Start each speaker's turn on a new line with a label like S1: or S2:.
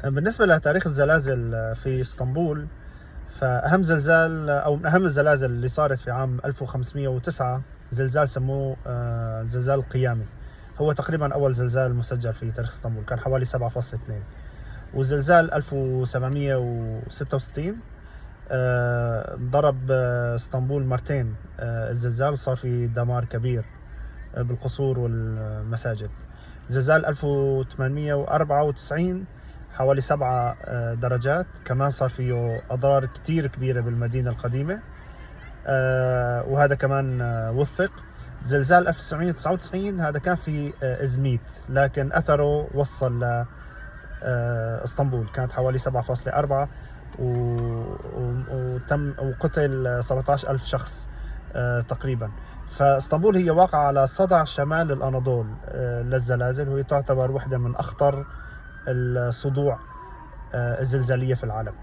S1: بالنسبة لتاريخ الزلازل في اسطنبول، فأهم زلزال أو من أهم الزلازل اللي صارت في عام 1509 زلزال سموه زلزال القيامي. هو تقريبا أول زلزال مسجل في تاريخ اسطنبول، كان حوالي 7.2. وزلزال 1766 ضرب اسطنبول مرتين الزلزال، وصار في دمار كبير بالقصور والمساجد. زلزال 1894 حوالي 7 درجات، كمان صار فيه أضرار كتير كبيرة بالمدينة القديمة، وهذا كمان وثق. زلزال 1999 هذا كان في إزميت، لكن أثره وصل ل اسطنبول، كانت حوالي 7.4 وتم وقتل 17,000 شخص تقريبا. فاسطنبول هي واقعة على صدع شمال الأناضول للزلازل، وهي تعتبر واحدة من أخطر الصدوع الزلزالية في العالم.